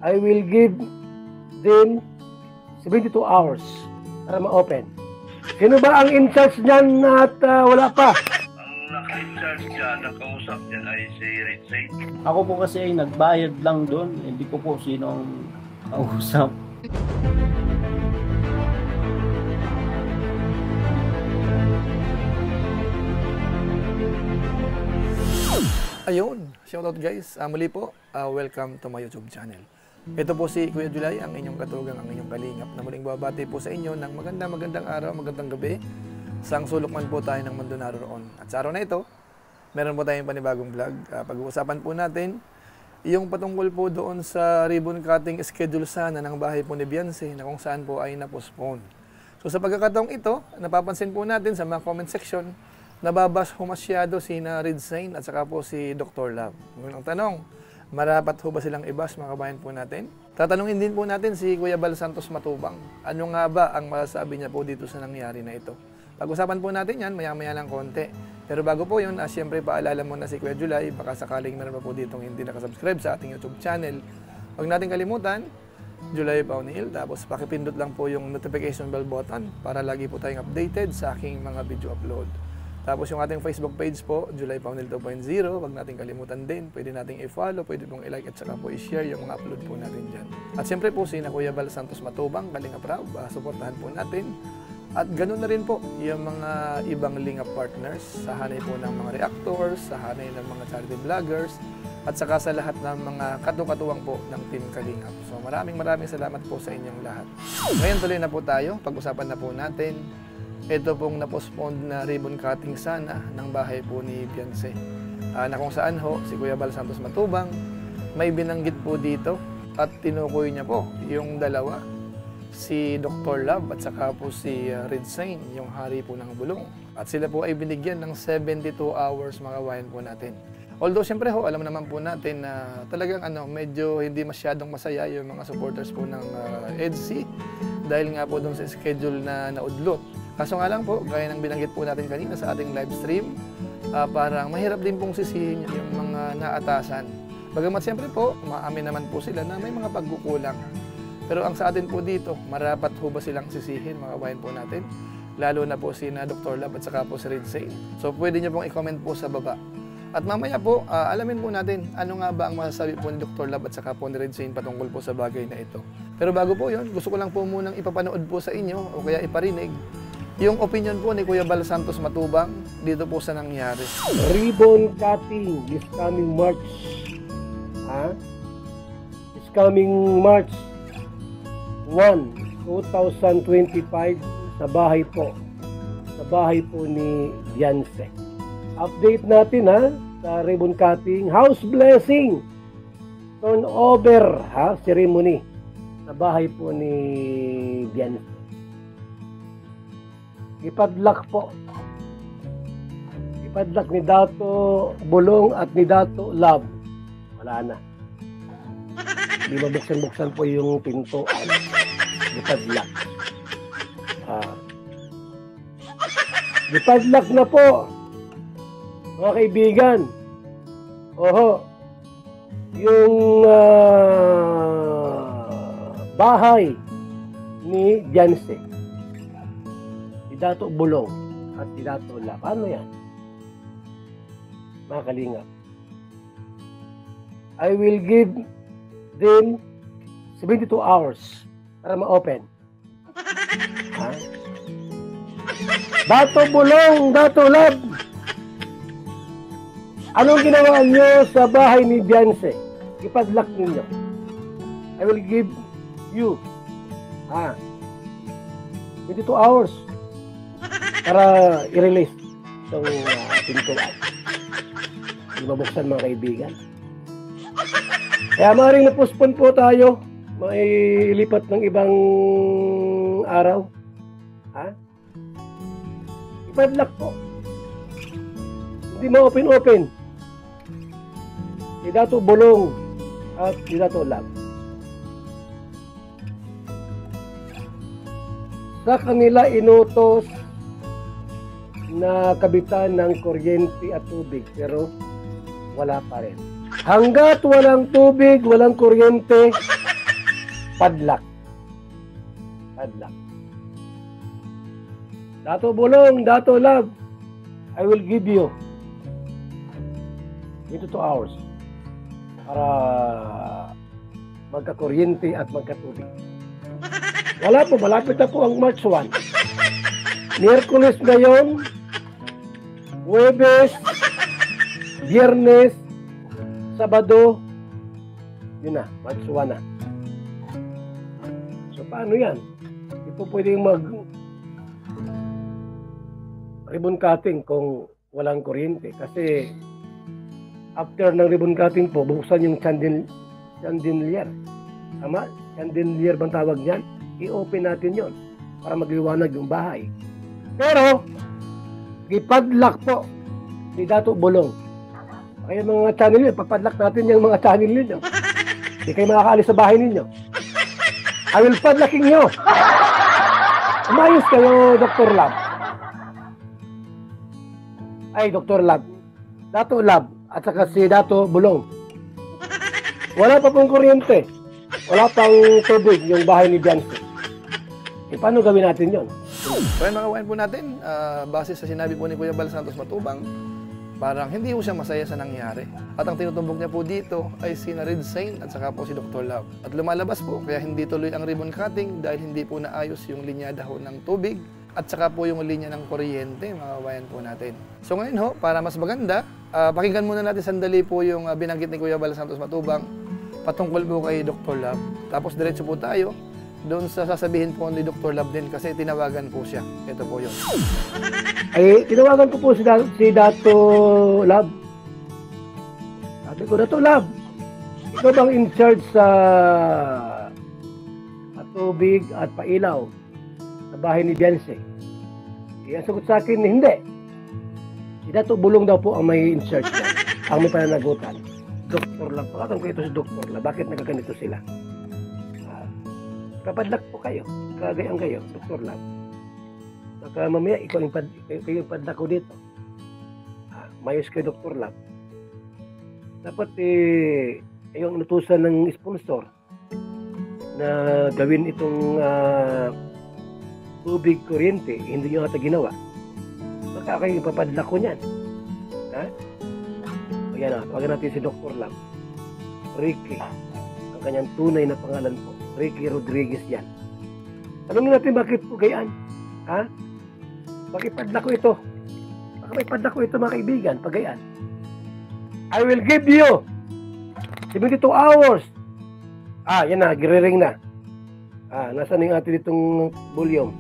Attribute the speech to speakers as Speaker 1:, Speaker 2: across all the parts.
Speaker 1: I will give them 72 hours para ma-open. Sino ba ang in-charge niyan at wala pa?
Speaker 2: Ang naka-in-charge dyan, nakausap dyan ay si Ritzy.
Speaker 3: Ako po kasi ay nagbayad lang doon. Hindi ko po sinong kausap.
Speaker 4: Ayun, shoutout guys. Muli po, welcome to my YouTube channel. Ito po si Kuya Julay, ang inyong katugang, ang inyong kalingap na muling babati po sa inyo ng magandang araw, magandang gabi. Saang sulok man po tayo ng mundo naroon. At sa araw na ito, meron po tayong panibagong vlog. Pag-uusapan po natin yung patungkol po doon sa ribbon cutting schedule sana ng bahay po ni Beyonce na kung saan po ay na-postpone. So sa pagkakataong ito, napapansin po natin sa mga comment section, nababas masyado si Ritzy at saka po si Dr. Love. Ngunang tanong, marapat ho ba silang ibas mga kabayan po natin? Tatanungin din po natin si Kuya Bal Santos Matubang. Ano nga ba ang masasabi niya po dito sa nangyari na ito? Pag-usapan po natin yan, maya-maya lang konti. Pero bago po yun, siyempre paalala mo na si Kuya Julay, baka sakaling meron pa po ditong hindi nakasubscribe sa ating YouTube channel. Huwag natin kalimutan, Julay Paunil, tapos pakipindot lang po yung notification bell button para lagi po tayong updated sa aking mga video upload. Tapos yung ating Facebook page po, Julay Paunil 2.0, wag natin kalimutan din. Pwede nating i-follow, pwede pong i-like at saka po i-share yung mga upload po natin dyan. At siyempre po si Kuya Bal Santos Matubang, Kalinga Prab, suportahan po natin. At ganoon na rin po yung mga ibang Lingap partners, sa hanay po ng mga reactors, sa hanay ng mga charity vloggers, at saka sa lahat ng mga katuwang po ng Team Kalingap. So maraming salamat po sa inyong lahat. Ngayon tuloy na po tayo, pag-usapan na po natin ito pong na-postpone na ribbon cutting sana ng bahay po ni Beyonce. Na kung saan ho, si Kuya Bal Santos Matubang may binanggit po dito at tinukoy niya po yung dalawa, si Dr. Love at saka po si Ritzy, yung hari po ng bulong. At sila po ay binigyan ng 72 hours mga kabayan po natin. Although siyempre ho, alam naman po natin na talagang medyo hindi masyadong masaya yung mga supporters po ng EDC dahil nga po doon sa schedule na naudlot. Kaso nga lang po, gaya ng binanggit po natin kanina sa ating live stream, parang mahirap din pong sisihin yung mga naatasan. Bagamat siyempre po, maamin naman po sila na may mga pagkukulang. Pero ang sa atin po dito, marapat ho ba silang sisihin mga kabayan po natin? Lalo na po si Dr. Love at saka po si Ritzy. So pwede niyo pong i-comment po sa baba. At mamaya po, alamin po natin ano nga ba ang masasabi po ni Dr. Love at saka po ni Ritzy patungkol po sa bagay na ito. Pero bago po yun, gusto ko lang po munang ipapanood po sa inyo o kaya iparinig yung opinion po ni Kuya Bal Santos Matubang dito po sa nangyari.
Speaker 1: Ribbon cutting this coming March. This coming March 1, 2025 sa bahay po ni Beyonce. Update natin sa ribbon cutting, house blessing, turnover ceremony sa bahay po ni Beyonce. Ipadlak po. Ipadlak ni Dato Bulong at ni Dato Love. Wala na. Hindi mabuksan-buksan po yung pinto. Ipadlak. Ipadlak na po. Mga kaibigan. Oho. Yung bahay ni Beyonce. Dato Bulong at si Dato Love. Ano yan? Mga kalingap. I will give them 72 hours para ma-open. Dato Bulong, Dato Love, anong ginawa nyo sa bahay ni Beyonce? Ipadlak ninyo. I will give you 22 hours para i-release itong pintuan. Hindi mabuksan mga kaibigan. Kaya maaaring na-postpone po tayo. Mailipat ng ibang araw. Ipadlak po. Hindi ma-open-open. Si Dato Bulong at si Dato Love. Sa kanila inutos na kabitan ng kuryente at tubig, pero wala pa rin. Hanggat walang tubig, walang kuryente, Padlock. Padlock. Dato Bulong, Dato Love, I will give you into 2 hours para magkakuryente at magkatubig. Wala po, malapit na po ang March 1. Miyerkules ngayon, Huwebes, Biyernes, Sabado, yun na, March 1 na. So paano yan? Hindi po pwedeng ribbon cutting kung walang kuryente kasi after ng ribbon cutting po, buksan yung chandelier. Tama? Chandelier bang tawag niyan? I-open natin yon para magliwanag yung bahay. Pero, ipadlock po ni Dato Bulong. Kaya mga channel nyo, papadlock natin yung mga channel ninyo. Hindi kayo makakaalis sa bahay ninyo. I will padlocking nyo. Umayos kayo, Dr. Lab. Ay, Dr. Lab. Dato Lab at saka si Dato Bulong. Wala pa pong kuryente. Wala pang tubig yung bahay ni Biancy. E paano gawin natin yon?
Speaker 4: So yan mga kawain po natin, base sa sinabi po ni Kuya Bal Santos Matubang, parang hindi po siya masaya sa nangyari. At ang tinutumbok niya po dito ay si Red Saint at saka po si Dr. Love. At lumalabas po, kaya hindi tuloy ang ribbon cutting dahil hindi po naayos yung linyada ho ng tubig at saka po yung linya ng kuryente, mga kawain po natin. So ngayon ho, para mas maganda, pakinggan muna natin sandali po yung binanggit ni Kuya Bal Santos Matubang patungkol po kay Dr. Love. Tapos diretso po tayo doon sa sasabihin po ni Dr. Love din kasi tinawagan po siya. Ito po yun.
Speaker 1: Ay, tinawagan ko po si Dato Love. Sabi ko, Dato Love, ikaw bang in charge sa tubig at pailaw sa bahay ni Biancy? Ang sagot sa akin, hindi. Si Dato Bulong daw po ang may in charge na, ang may pananagutan. Dr. Love, pakatang ko ito si Dr. Love, bakit nagaganito sila? Kapadlak po kayo, kagayang kayo, Dr. Love. Baka mamaya, ikaw yung padlak ko dito. Mayos kayo, Dr. Love. Dapat yung inutusan ng sponsor na gawin itong tubig kuryente, hindi nyo ata ginawa. Baka kayo ipapadlak ko niyan. Ha? O yan, tawagan natin si Dr. Love. Ricky, ang kanyang tunay na pangalan po. Ricky Rodriguez yan. Tanungin natin bakit po gayaan? Ha? Bakit padlak ko ito? Baka may padlak ko ito mga kaibigan, pagayaan. I will give you 72 hours. Yan na, gire-ring na. Nasaan yung atin itong volume?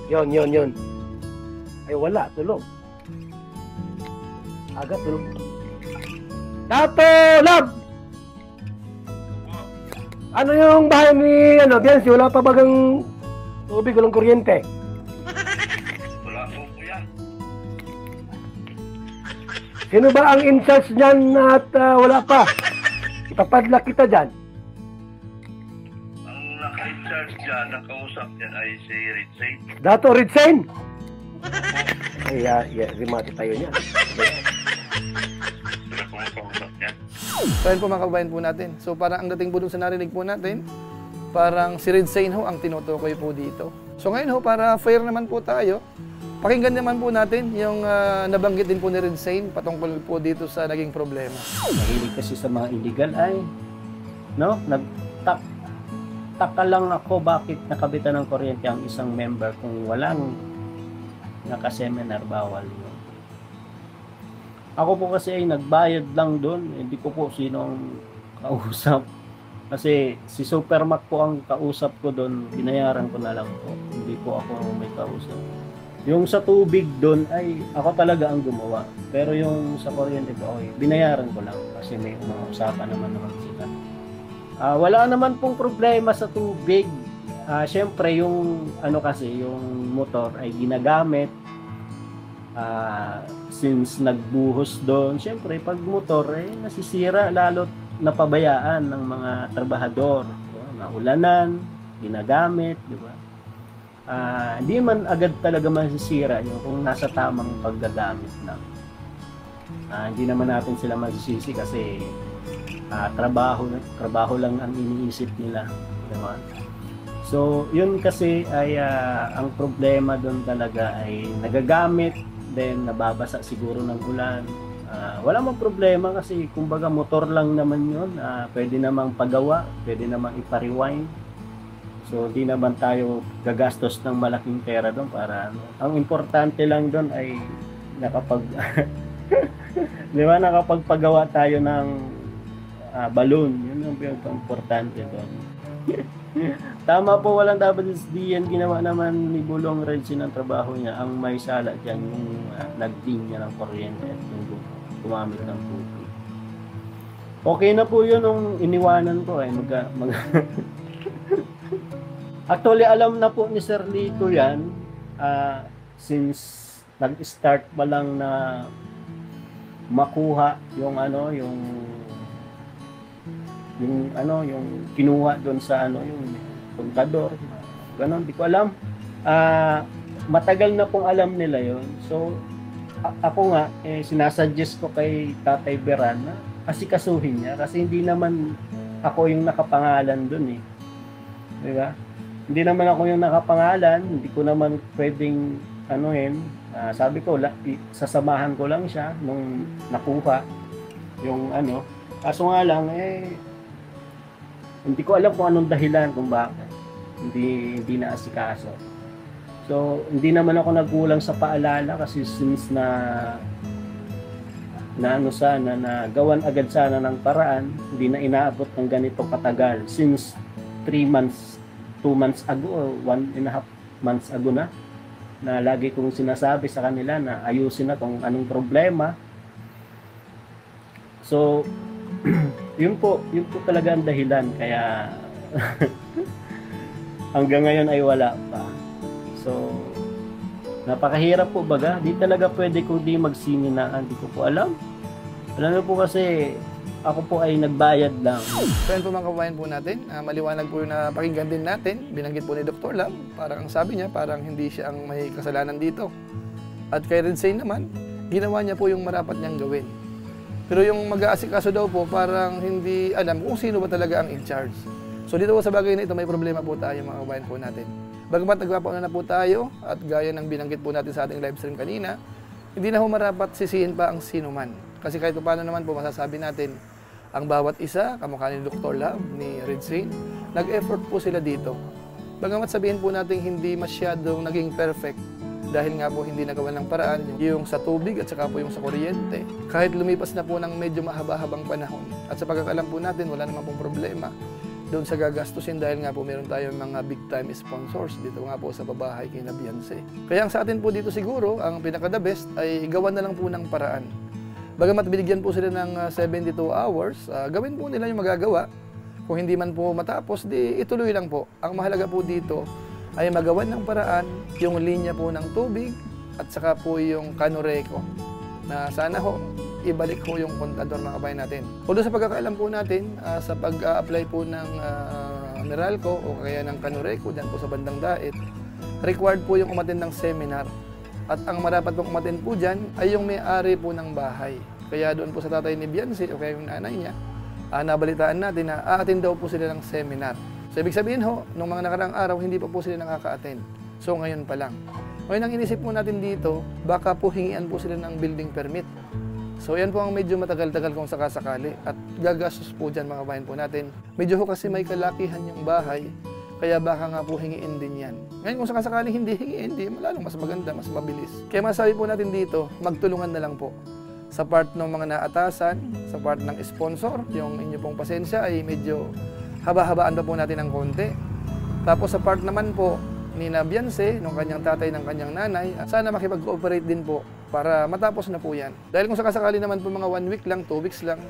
Speaker 1: Yon. Ay wala, tulog. Aga, tulog. Dato Love! Ano yung bahay ni Biancy? Wala pa bagang tubig, walang kuryente?
Speaker 2: Wala po kuya.
Speaker 1: Sino ba ang in-charge niyan at wala pa? Ipapadlak kita dyan.
Speaker 2: Ang naka-in-charge dyan, nakausap dyan ay si Red Saint.
Speaker 1: Dato Red Saint? Ay, rimati tayo niyan.
Speaker 2: Sila po ang kausap dyan.
Speaker 4: So yun po mga kabayan po natin. So parang ang dating po dun sa narinig po natin, parang si Red Saint ho ang tinutukoy po dito. So ngayon ho, para fair naman po tayo, pakinggan naman po natin yung nabanggit din po ni Red Saint patungkol po dito sa naging problema.
Speaker 3: Mahilig kasi sa mga illegal ay, no? Nagtaka lang ako bakit nakabitan ng kuryente ang isang member kung walang naka-seminar, bawal yun. Ako po kasi ay nagbayad lang doon, hindi ko po sinong kausap. Kasi si Supermac po ang kausap ko doon, binayaran ko na lang po. Hindi po ako may kausap. Yung sa tubig doon ay ako talaga ang gumawa. Pero yung sa kuryente po, ay binayaran ko lang kasi may usapan naman sila. Wala naman pong problema sa tubig. Siyempre yung yung motor ay ginagamit. Since nagbuhos doon, siyempre pag motor nasisira, lalo napabayaan ng mga trabahador, naulanan, ginagamit, di ba? Hindi man agad talaga masisira yung kung nasa tamang paggagamit lang. Hindi naman natin sila masisisi kasi trabaho lang ang iniisip nila. Diba? So, yun kasi ay ang problema doon talaga ay nagagamit, then nababasa siguro ng ulan. Wala mang problema kasi kumbaga motor lang naman yun. Pwede namang pagawa, pwede namang ipariwind. So, di naman tayo gagastos ng malaking pera doon para ano. Ang importante lang doon ay di ba, nakapagpagawa tayo ng balloon. Yun ang importante doon. Tama po, walang WSDN. Ginawa naman ni Bulong Reggie ng trabaho niya. Ang may sala dyan yung nag-ding niya ng kuryente at yung gumamit ng tubig. Okay na po yun nung iniwanan ko. Actually, alam na po ni Sir Lito yan since nag-start pa lang na makuha yung yung kinuha doon sa yung kontador, ganon, di ko alam. Matagal na pong alam nila yon. So ako nga sinasuggest ko kay Tatay Beran na asikasuhin niya kasi hindi naman ako yung nakapangalan doon di ba? Hindi naman ako yung nakapangalan, hindi ko naman pwedeng sabi ko sasamahan ko lang siya nung nakuha yung kaso nga lang hindi ko alam kung anong dahilan kung bakit hindi na asikaso. So hindi naman ako nagkulang sa paalala kasi since na gawan agad sana ng paraan, hindi na inaabot ng ganito katagal since 2 months ago or 1.5 months ago na lagi kong sinasabi sa kanila na ayusin na kung anong problema. So yun po talaga ang dahilan kaya hanggang ngayon ay wala pa. So napakahirap po baga, di talaga pwede kung di magsininaan, di ko po alam. Alam niyo po kasi ako po ay nagbayad lang.
Speaker 4: So yun po mga kabayan po natin, maliwanag po yung napakinggan din natin, binanggit po ni Dr. Lam, parang ang sabi niya, parang hindi siya ang may kasalanan dito. At kay Redsane naman, ginawa niya po yung marapat niyang gawin. Pero yung mag-aasikaso daw po, parang hindi alam kung sino ba talaga ang in charge. So dito po sa bagay na ito, may problema po tayo mga kabayan po natin. Bagamat nagpapauna na po tayo, at gaya ng binanggit po natin sa ating live stream kanina, hindi na po marapat sisihin pa ang sino man. Kasi kahit paano naman po masasabi natin, ang bawat isa, kamukha ni Dr. Lam, ni Redsane, nag-effort po sila dito. Bagamat sabihin po natin hindi masyadong naging perfect dahil nga po hindi nagawa ng paraan yung sa tubig at saka po yung sa kuryente. Kahit lumipas na po ng medyo mahaba-habang panahon at sa pagkakalam po natin wala naman pong problema doon sa gagastusin dahil nga po meron tayong mga big time sponsors dito nga po sa babahay kay Beyonce. Kaya ang sa atin po dito siguro, ang pinaka-the best ay gawan na lang po ng paraan. Bagamat binigyan po sila ng 72 hours, gawin po nila yung magagawa. Kung hindi man po matapos, di ituloy lang po. Ang mahalaga po dito ay magawan ng paraan yung linya po ng tubig at saka po yung Canureco na sana ho ibalik po yung kontador mga kabayan natin. Although sa pagkakaalam po natin, sa pag-a-apply po ng Meralco o kaya ng Canureco dyan po sa bandang Dait, required po yung umattend ng seminar. At ang marapat pong umattend po dyan ay yung may-ari po ng bahay. Kaya doon po sa tatay ni Beyonce o kaya yung nanay niya, nabalitaan natin na aattend daw po sila ng seminar. So ibig sabihin ho, nung mga nakarang araw, hindi pa po sila nakaka-attend. So ngayon pa lang. Ngayon ang inisip po natin dito, baka po hingian po sila ng building permit. So yan po ang medyo matagal-tagal kung sakasakali at gagastos po dyan mga kabayan po natin. Medyo ho kasi may kalakihan yung bahay, kaya baka nga po hingiin din yan. Ngayon kung sakasakali hindi hingiin, hindi, lalong mas maganda, mas mabilis. Kaya masabi po natin dito, magtulungan na lang po. Sa part ng mga naatasan, sa part ng sponsor, yung inyo pong pasensya ay medyo haba-habaan pa po natin ng konti. Tapos sa part naman po ni Beyonce, nung kanyang tatay ng kanyang nanay, sana makipag-cooperate din po para matapos na po yan. Dahil kung sakasakali naman po mga 1 week lang, 2 weeks lang,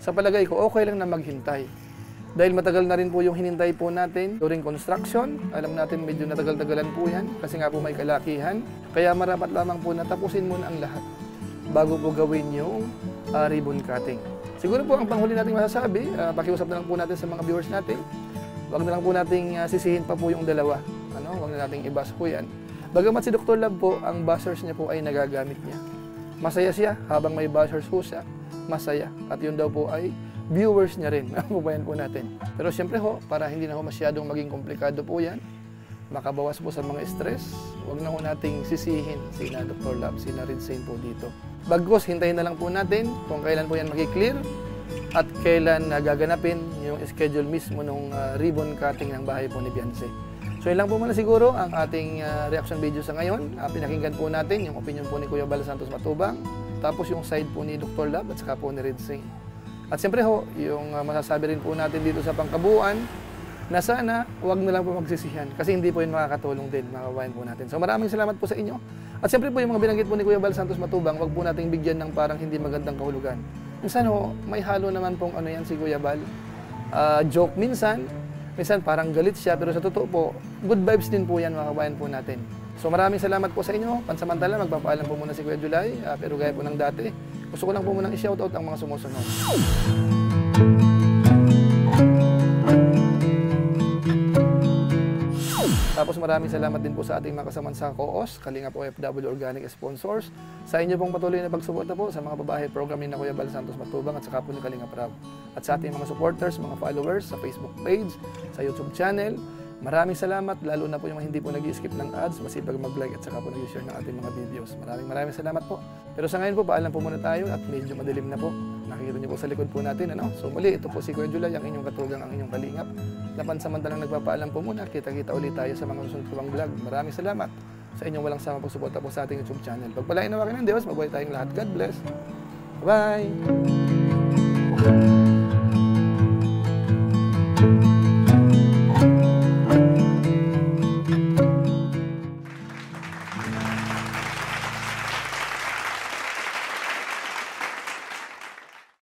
Speaker 4: sa palagay ko okay lang na maghintay. Dahil matagal na rin po yung hinintay po natin during construction. Alam natin medyo natagal-tagalan po yan kasi nga po may kalakihan. Kaya marapat lamang po na tapusin muna ang lahat bago po gawin yung ribbon cutting. Siguro po ang panghuli nating masasabi, pakiusap na lang po natin sa mga viewers natin. Huwag na lang po nating sisihin pa po yung dalawa. Huwag na nating i-bash po yan. Bagamat si Dr. Love po, ang bashers niya po ay nagagamit niya. Masaya siya habang may bashers po siya, masaya. At yun daw po ay viewers niya rin, mga kababayan po natin. Pero siyempre ho, para hindi na ho masyadong maging komplikado po yan, makabawas po sa mga stress, huwag na ho nating sisihin sina Dr. Lab, sina Ridsane po dito. Bagkus, hintayin na lang po natin kung kailan po yan mag-clear at kailan gaganapin yung schedule mismo ng ribbon cutting ng bahay po ni Beyonce. So yun lang po muna siguro ang ating reaction video sa ngayon. Pinakinggan po natin yung opinion po ni Kuya Bal Santos Matubang, tapos yung side po ni Dr. Lab at saka po ni Ridsane. At siyempre ho, yung masasabi rin po natin dito sa pangkabuuan, na sana huwag na lang po magsisihan kasi hindi po yun makakatulong din mga kababayan po natin. So maraming salamat po sa inyo. At siyempre po yung mga binanggit po ni Kuya Bal Santos Matubang, huwag po nating bigyan ng parang hindi magandang kahulugan. Minsan ho, may halo naman pong ano yan si Kuya Bal. Joke minsan parang galit siya, pero sa totoo po, good vibes din po yan mga kababayan po natin. So maraming salamat po sa inyo. Pansamantala, magpapaalam po muna si Kuya July, pero gaya po ng dati, gusto ko lang po munang i-shoutout ang mga sumusunod. Tapos maraming salamat din po sa ating mga kasamaan sa COOS, Kalingap OFW Organic Sponsors, sa inyo pong patuloy na pagsuporta po sa mga babae program ni Kuya Bal Santos Matubang at saka po ni Kalingap Rab. At sa ating mga supporters, mga followers sa Facebook page, sa YouTube channel, maraming salamat, lalo na po yung hindi po nag-skip ng ads, masipag mag-like at saka po nag-share ng ating mga videos. Maraming salamat po. Pero sa ngayon po, paalam po muna tayo at medyo madilim na po. Nakikita niyo po sa likod po natin, ano? So muli, ito po si Kuya July, ang inyong katugang, ang inyong kalingap. Napansamantalang nagpapaalam po muna, kita-kita ulit tayo sa mga susunod pang vlog. Maraming salamat sa inyong walang sama pagsuporta po sa ating YouTube channel. Pagpalain nawa ng Diyos, mabuhay tayong lahat. God bless. Bye!